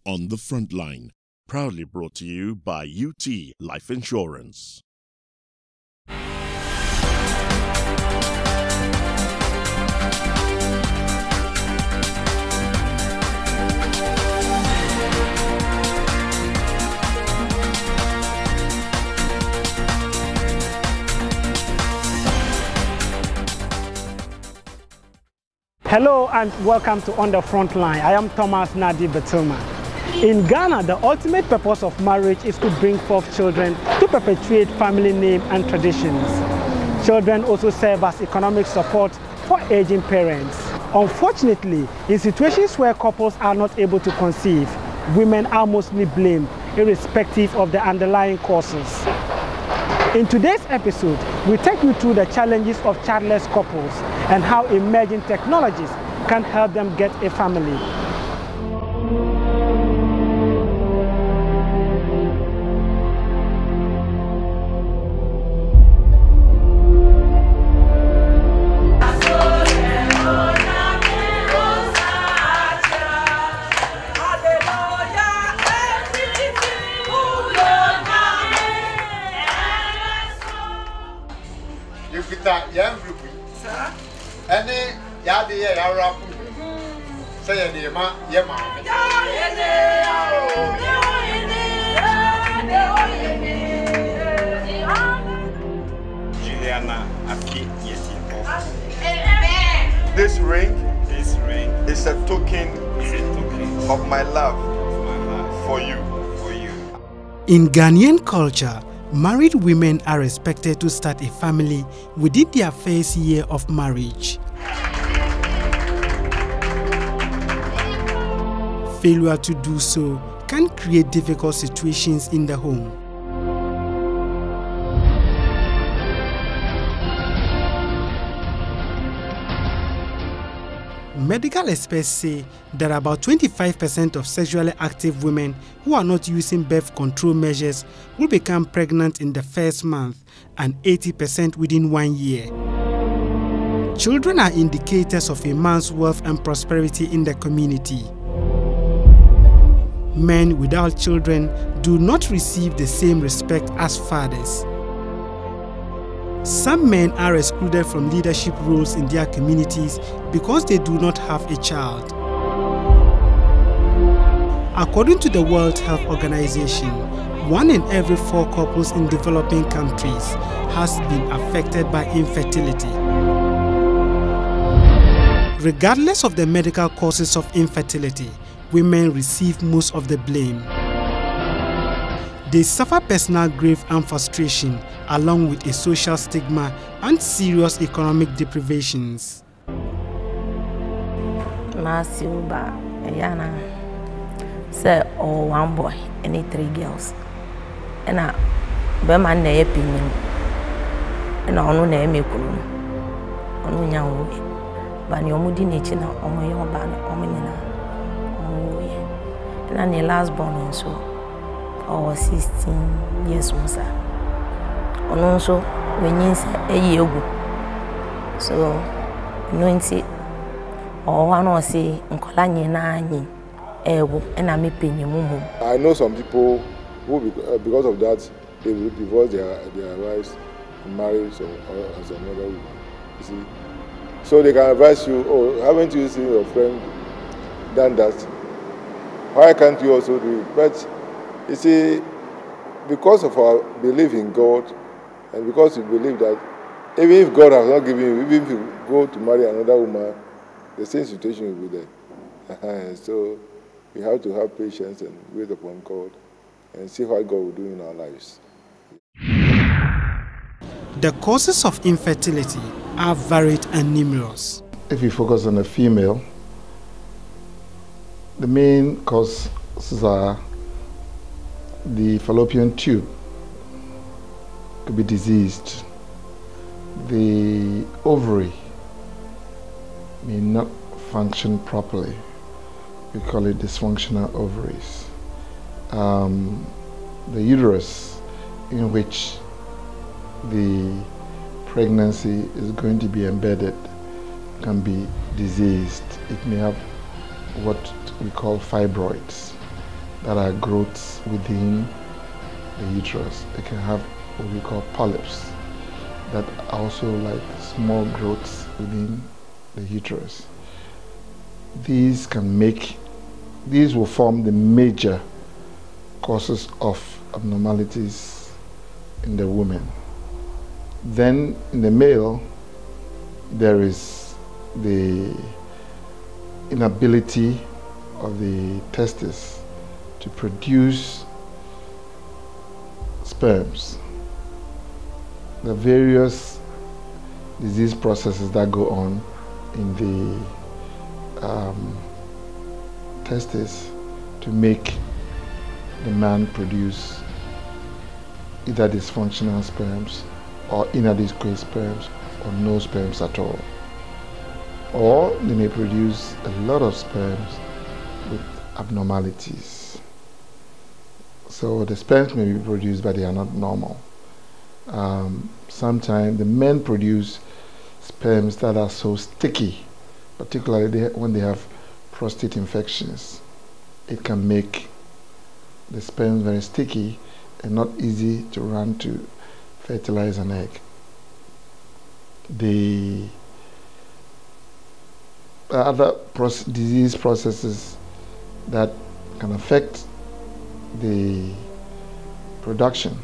On the Frontline, proudly brought to you by UT Life Insurance. Hello and welcome to On the Frontline. I am Thomas Nadi Betoma. In Ghana, the ultimate purpose of marriage is to bring forth children to perpetuate family name and traditions. Children also serve as economic support for aging parents. Unfortunately, in situations where couples are not able to conceive, women are mostly blamed, irrespective of the underlying causes. In today's episode, we take you through the challenges of childless couples and how emerging technologies can help them get a family. This ring is a token of my love for you. In Ghanaian culture, married women are expected to start a family within their first year of marriage. Failure to do so can create difficult situations in the home. Medical experts say that about 25% of sexually active women who are not using birth control measures will become pregnant in the first month and 80% within 1 year. Children are indicators of a man's wealth and prosperity in the community. Men without children do not receive the same respect as fathers. Some men are excluded from leadership roles in their communities because they do not have a child. According to the World Health Organization, 1 in every 4 couples in developing countries has been affected by infertility. Regardless of the medical causes of infertility, women receive most of the blame. They suffer personal grief and frustration, along with a social stigma and serious economic deprivations. Masiuba, Yana said, oh, 1 boy and 3 girls. And I Beman ne opinion. And I don't know me. On young way. But your moody nature, on my own ban, and I'm the last born and so. I was 16 years old, sir. And also, when you say a year ago, so, no, see, or one or say, Uncolani nine, and I'm a penny. I know some people who, because of that, they will divorce their wives in marriage or as another woman. You see? So they can advise you, oh, haven't you seen your friend done that? Why can't you also do it? But you see, because of our belief in God, and because we believe that even if God has not given you, even if you go to marry another woman, the same situation will be there. So we have to have patience and wait upon God and see what God will do in our lives. The causes of infertility are varied and numerous. If you focus on the female, the main causes are the fallopian tube could be diseased. The ovary may not function properly. We call it dysfunctional ovaries. The uterus in which the pregnancy is going to be embedded can be diseased. It may have what we call fibroids. that are growths within the uterus. It can have what we call polyps that are also like small growths within the uterus. These will form the major causes of abnormalities in the woman. Then in the male, there is the inability of the testes to produce sperms. The various disease processes that go on in the testes to make the man produce either dysfunctional sperms or inadequate sperms or no sperms at all. Or they may produce a lot of sperms with abnormalities. So the sperms may be produced, but they are not normal. Sometimes the men produce sperms that are so sticky, particularly when they have prostate infections. It can make the sperm very sticky and not easy to run to fertilize an egg. The other disease processes that can affect the production.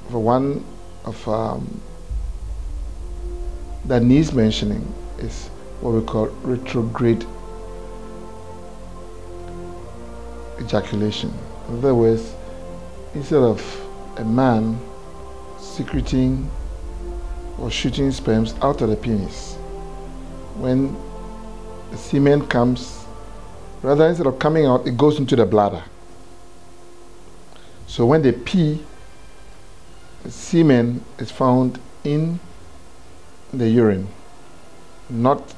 For one of that needs mentioning is what we call retrograde ejaculation. In other words, instead of a man secreting or shooting sperms out of the penis, when the semen comes, rather instead of coming out, it goes into the bladder. So when they pee, the semen is found in the urine, not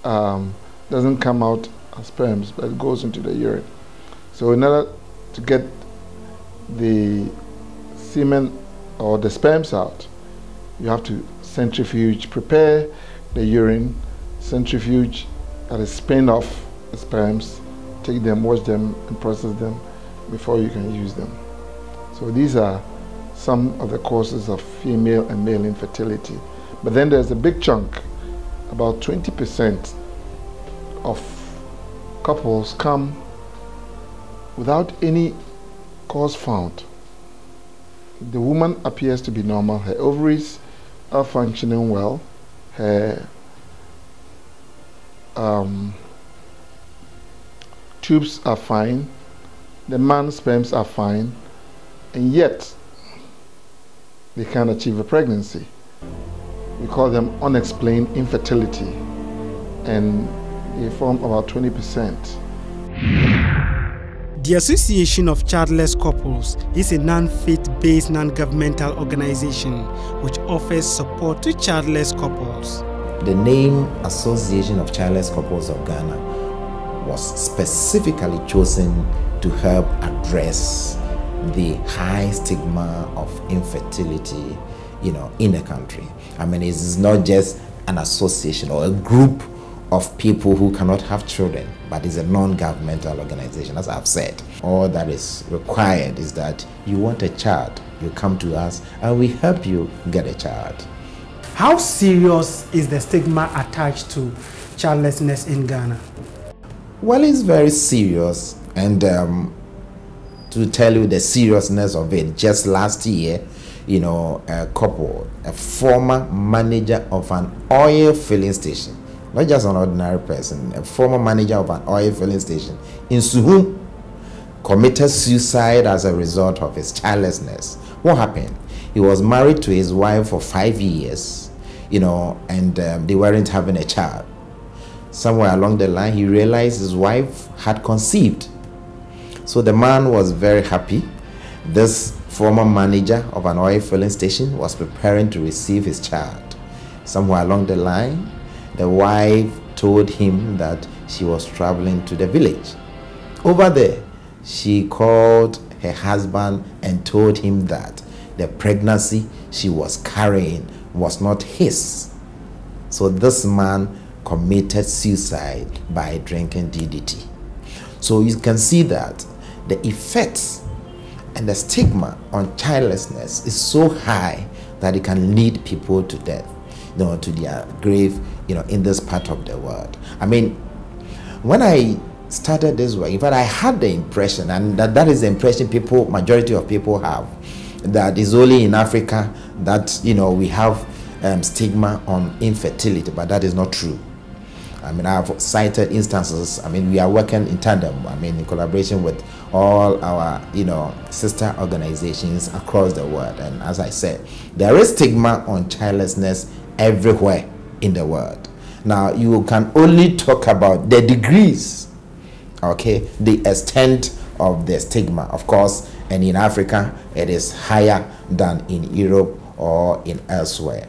doesn't come out as sperms, but it goes into the urine. So in order to get the semen or the sperms out, you have to centrifuge, prepare the urine, centrifuge, that is spin off the sperms, take them, wash them, and process them before you can use them. So these are some of the causes of female and male infertility. But then there's a big chunk, about 20% of couples come without any cause found. The woman appears to be normal, her ovaries are functioning well, her tubes are fine, the man's sperms are fine, and yet they can't achieve a pregnancy. We call them unexplained infertility, and they form about 20%. The Association of Childless Couples is a non-faith-based, non-governmental organization which offers support to childless couples. The name Association of Childless Couples of Ghana was specifically chosen to help address the high stigma of infertility, in the country. I mean, it's not just an association or a group of people who cannot have children, but it's a non-governmental organization. As I've said, all that is required is that you want a child, you come to us and we help you get a child. How serious is the stigma attached to childlessness in Ghana? Well, it's very serious, and to tell you the seriousness of it, just last year, a couple, a former manager of an oil filling station, not just an ordinary person, a former manager of an oil filling station in Suhum, committed suicide as a result of his childlessness. What happened? He was married to his wife for 5 years, and they weren't having a child. Somewhere along the line, he realized his wife had conceived. So the man was very happy. This former manager of an oil filling station was preparing to receive his child. Somewhere along the line, the wife told him that she was traveling to the village. Over there, she called her husband and told him that the pregnancy she was carrying was not his. So this man committed suicide by drinking DDT. So you can see that the effects and the stigma on childlessness is so high that it can lead people to death, to their grave, in this part of the world. I mean, when I started this work, in fact, I had the impression, and that is the impression majority of people have, that it's only in Africa that, we have stigma on infertility, but that is not true. I mean, I've cited instances. I mean, we are working in tandem, in collaboration with all our, sister organizations across the world. And as I said, there is stigma on childlessness everywhere in the world. Now, you can only talk about the degrees, okay, the extent of the stigma, of course, and in Africa, it is higher than in Europe or in elsewhere.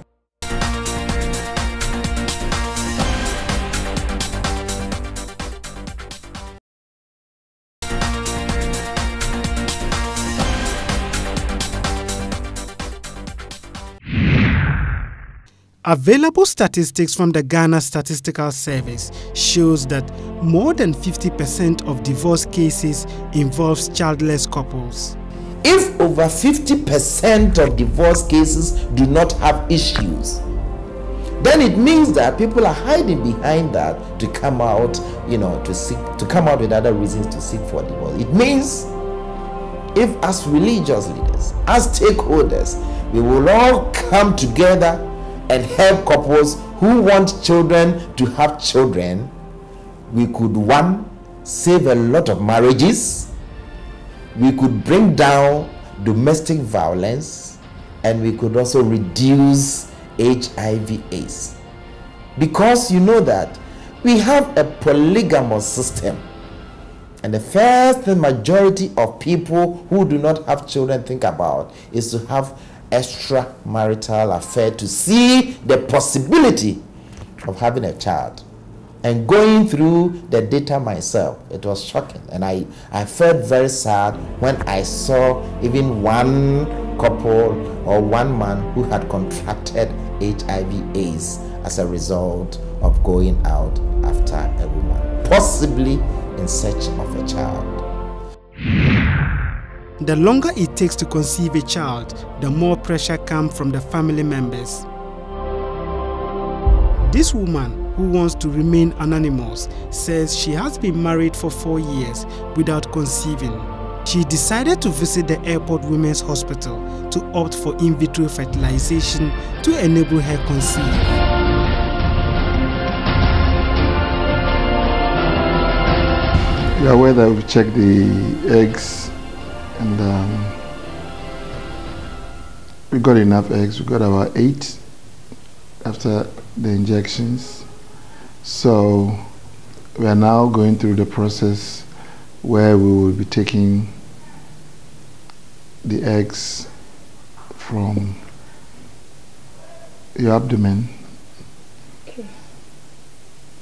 Available statistics from the Ghana Statistical Service shows that more than 50% of divorce cases involves childless couples. If over 50% of divorce cases do not have issues, then it means that people are hiding behind that to come out, to come out with other reasons to seek for divorce. It means if as religious leaders, as stakeholders, we will all come together and help couples who want children to have children, we could, one, save a lot of marriages, we could bring down domestic violence, and we could also reduce HIV/AIDS. Because you know that we have a polygamous system, and the first thing majority of people who do not have children think about is to have extramarital affair to see the possibility of having a child. And going through the data myself, it was shocking, and I felt very sad when I saw even one couple or one man who had contracted HIV/AIDS as a result of going out after a woman, possibly in search of a child. The longer it takes to conceive a child, the more pressure comes from the family members. This woman, who wants to remain anonymous, says she has been married for 4 years without conceiving. She decided to visit the Airport Women's Hospital to opt for in vitro fertilization to enable her conceive. You are aware that we've checked the eggs, and we got enough eggs. We got about 8 after the injections. So we are now going through the process where we will be taking the eggs from your abdomen. Okay.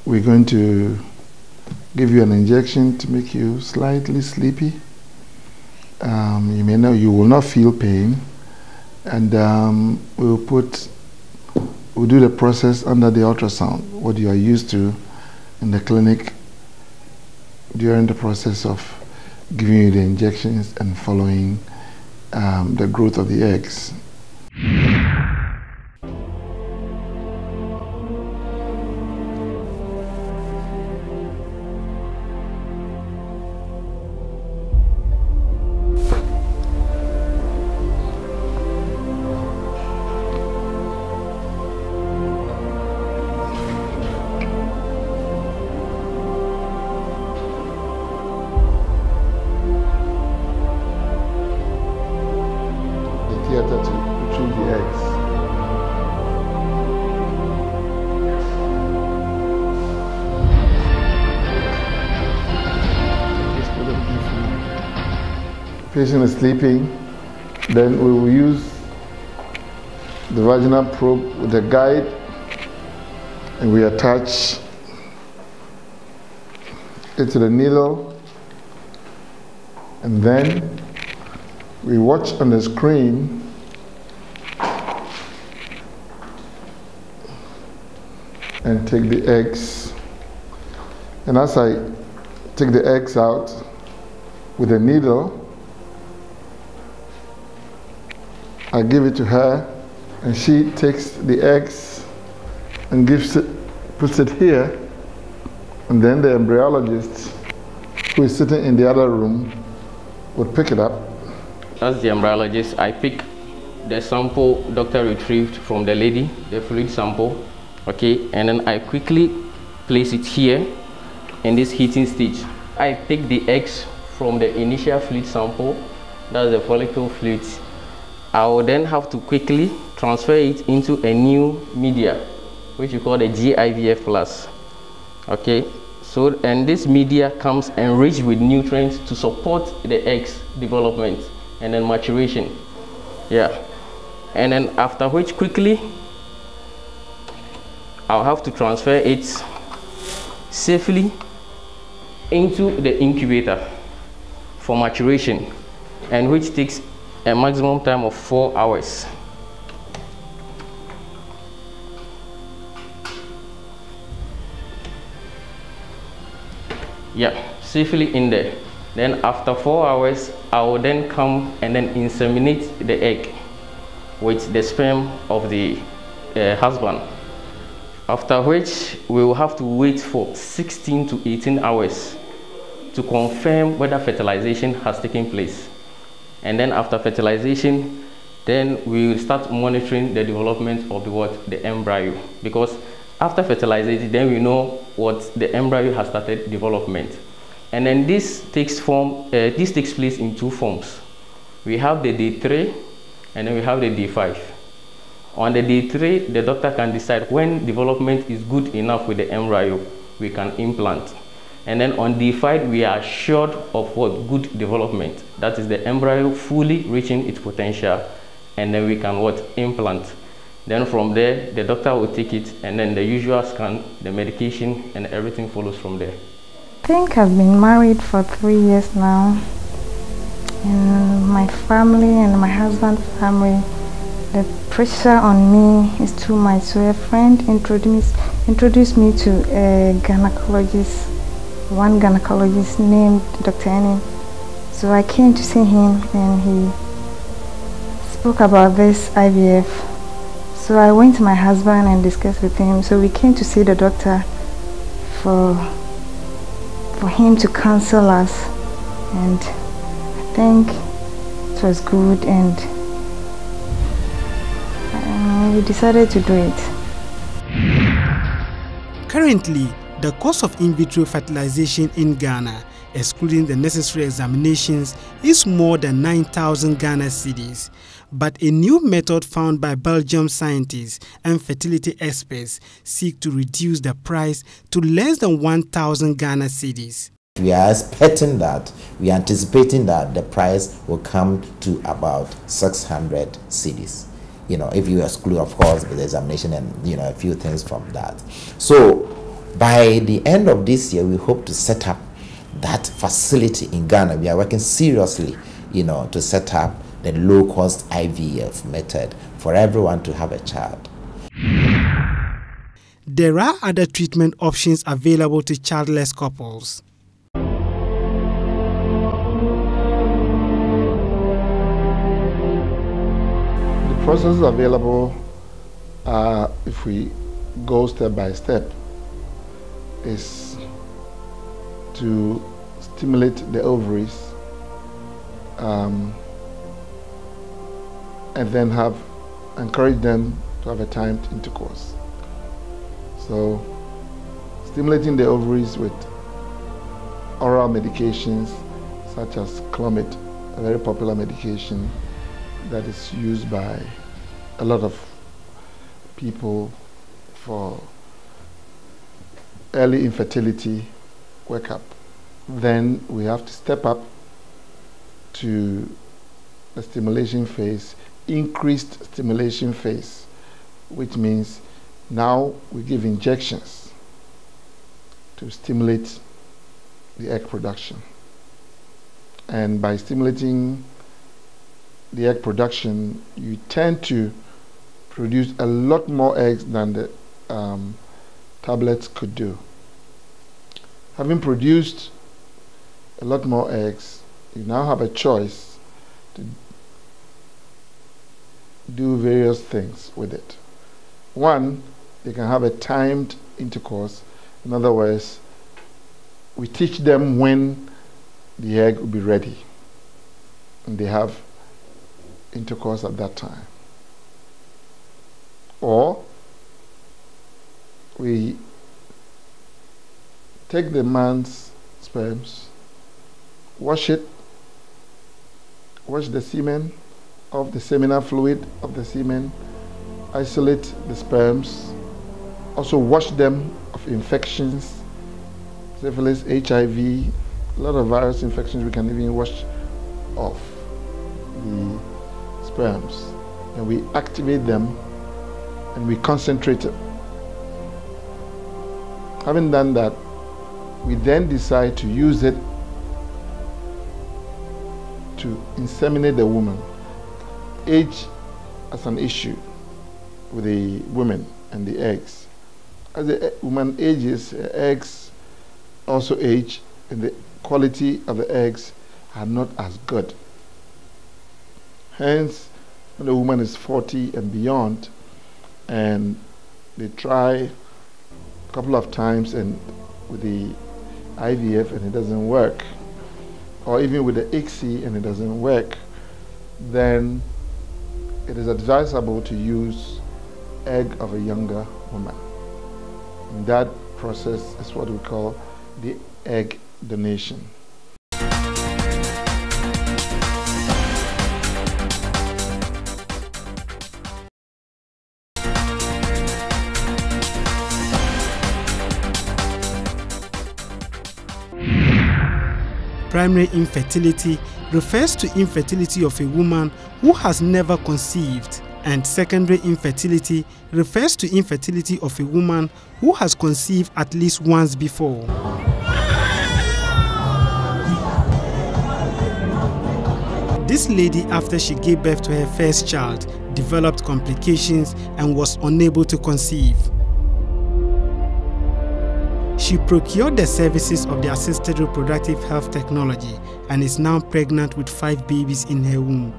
We're going to give you an injection to make you slightly sleepy. You will not feel pain, and we'll do the process under the ultrasound, what you are used to in the clinic during the process of giving you the injections and following the growth of the eggs. Theater to retrieve the eggs. Patient is sleeping, then we will use the vaginal probe with a guide, and we attach it to the needle, and then we watch on the screen and take the eggs. And as I take the eggs out with a needle. I give it to her, and she takes the eggs and puts it here, and then the embryologist, who is sitting in the other room, would pick it up. As the embryologist, I pick the sample doctor retrieved from the lady, the fluid sample, okay, and then I quickly place it here in this heating stage. I pick the eggs from the initial fluid sample, that's the follicle fluid. I will then have to quickly transfer it into a new media, which we call the GIVF plus. Okay, so and this media comes enriched with nutrients to support the eggs development and then maturation. Yeah, and then after which quickly I'll have to transfer it safely into the incubator for maturation, and which takes a maximum time of 4 hours. Yeah, safely in there. Then after 4 hours, I will then come and then inseminate the egg with the sperm of the husband. After which, we will have to wait for 16 to 18 hours to confirm whether fertilization has taken place. And then after fertilization, then we will start monitoring the development of the embryo. Because after fertilization, then we know what the embryo has started development. And then this takes place in two forms. We have the day 3 and then we have the day 5. On the day 3, the doctor can decide when development is good enough with the embryo, we can implant. And then on day 5, we are assured of what good development. That is the embryo fully reaching its potential, and then we can implant. Then from there, the doctor will take it, and then the usual scan, the medication, and everything follows from there. I think I've been married for 3 years now, and my family and my husband's family, the pressure on me is too much. So a friend introduced me to a gynecologist, one gynecologist named Dr. Annie. So I came to see him, and he spoke about this IVF. So I went to my husband and discussed with him. So we came to see the doctor for him to counsel us, and I think it was good, and we decided to do it. Currently, the cost of in vitro fertilization in Ghana, excluding the necessary examinations, is more than 9,000 Ghana cedis. But a new method found by Belgium scientists and fertility experts seek to reduce the price to less than 1,000 Ghana cedis. We are anticipating that the price will come to about 600 cedis. You know, if you exclude, of course, the examination and, you know, a few things from that. So by the end of this year, we hope to set up that facility in Ghana. We are working seriously, you know, to set up the low-cost IVF method for everyone to have a child. There are other treatment options available to childless couples. The processes available are, if we go step by step, is to stimulate the ovaries and then encourage them to have a timed intercourse. So stimulating the ovaries with oral medications such as Clomid, a very popular medication that is used by a lot of people for early infertility workup. Then we have to step up to the stimulation phase, increased stimulation phase, which means now we give injections to stimulate the egg production. And by stimulating the egg production, you tend to produce a lot more eggs than the tablets could do. Having produced a lot more eggs, you now have a choice to do various things with it. One, they can have a timed intercourse. In other words, we teach them when the egg will be ready, and they have intercourse at that time. Or we take the man's sperms, wash the semen of the seminal fluid of the semen, isolate the sperms, also wash them of infections, syphilis, HIV, a lot of virus infections we can even wash off the sperms. And we activate them and we concentrate it. Having done that, we then decide to use it to inseminate the woman. Age as an issue with the women and the eggs. As the woman ages, her eggs also age, and the quality of the eggs are not as good. Hence, when the woman is 40 and beyond, and they try a couple of times and with the IVF and it doesn't work, or even with the ICSI and it doesn't work, then it is advisable to use egg of a younger woman. And that process is what we call the egg donation. Primary infertility refers to infertility of a woman who has never conceived, and secondary infertility refers to infertility of a woman who has conceived at least once before. This lady, after she gave birth to her first child, developed complications and was unable to conceive. She procured the services of the assisted reproductive health technology and is now pregnant with 5 babies in her womb.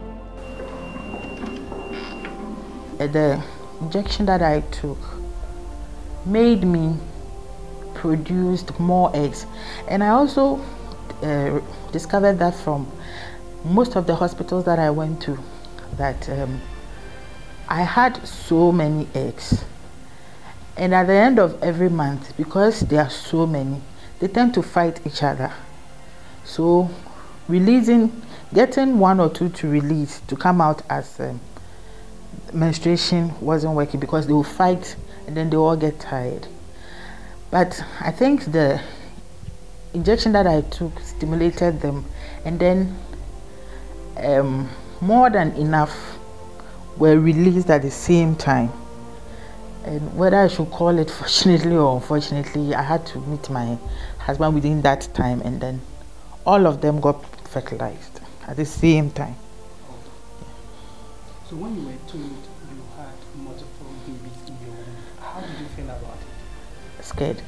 The injection that I took made me produce more eggs, and I also discovered that from most of the hospitals that I went to, that I had so many eggs. And at the end of every month, because there are so many, they tend to fight each other. So getting 1 or 2 to release, to come out as menstruation wasn't working, because they will fight and then they all get tired. But I think the injection that I took stimulated them, and then more than enough were released at the same time. And whether I should call it fortunately or unfortunately, I had to meet my husband within that time, and then all of them got fertilized at the same time. So when you were told you had multiple babies in your womb, how did you feel about it? Scared.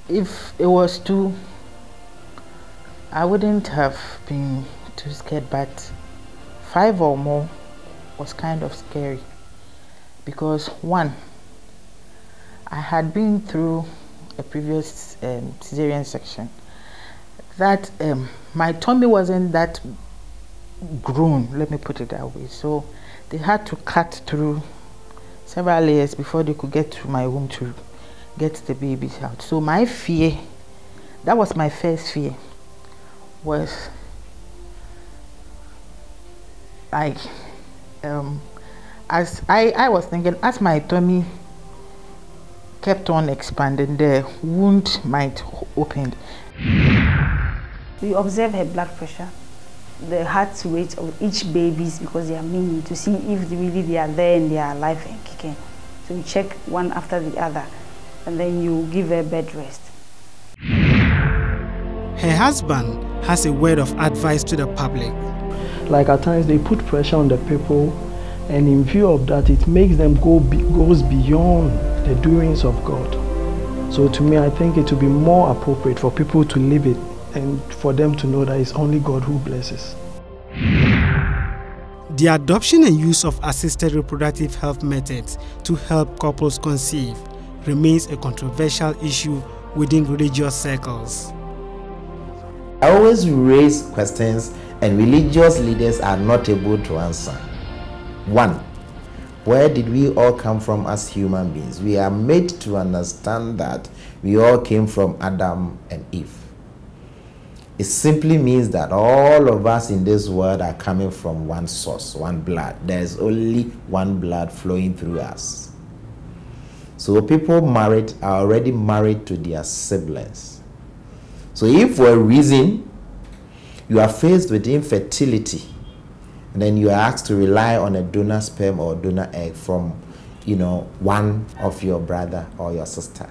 If it was 2, I wouldn't have been too scared, but 5 or more was kind of scary. Because 1, I had been through a previous cesarean section. That my tummy wasn't that grown, let me put it that way. So they had to cut through several layers before they could get to my womb to get the babies out. So my fear, that was my first fear, was like, as I was thinking, as my tummy kept on expanding, the wound might open. We observe her blood pressure, the heart rate of each babies, because they are many, to see if really they are there and they are alive and kicking. So we check one after the other, and then you give her bed rest. Her husband has a word of advice to the public. Like at times they put pressure on the people, and in view of that, it makes them goes beyond the doings of God. So to me, I think it would be more appropriate for people to live it and for them to know that it's only God who blesses. The adoption and use of assisted reproductive health methods to help couples conceive remains a controversial issue within religious circles. I always raise questions and religious leaders are not able to answer. 1. Where did we all come from as human beings? We are made to understand that we all came from Adam and Eve. It simply means that all of us in this world are coming from one source, one blood. There is only one blood flowing through us. So people married are already married to their siblings. So if for a reason you are faced with infertility, then you are asked to rely on a donor sperm or donor egg from, one of your brother or your sister.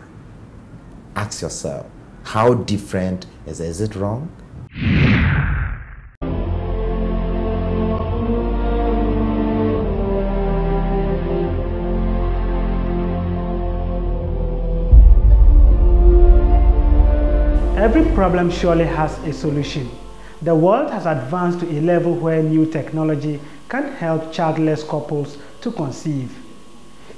Ask yourself, how different is it? Is it wrong? Every problem surely has a solution. The world has advanced to a level where new technology can help childless couples to conceive.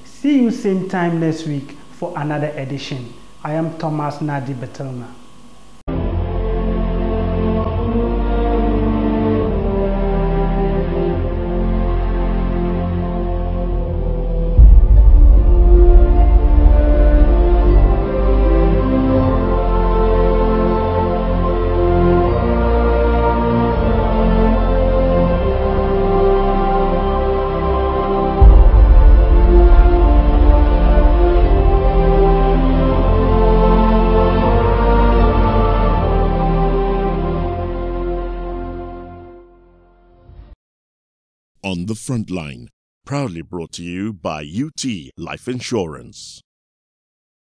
See you same time next week for another edition. I am Thomas Nadi Betelma. On the Front Line, proudly brought to you by UT Life Insurance.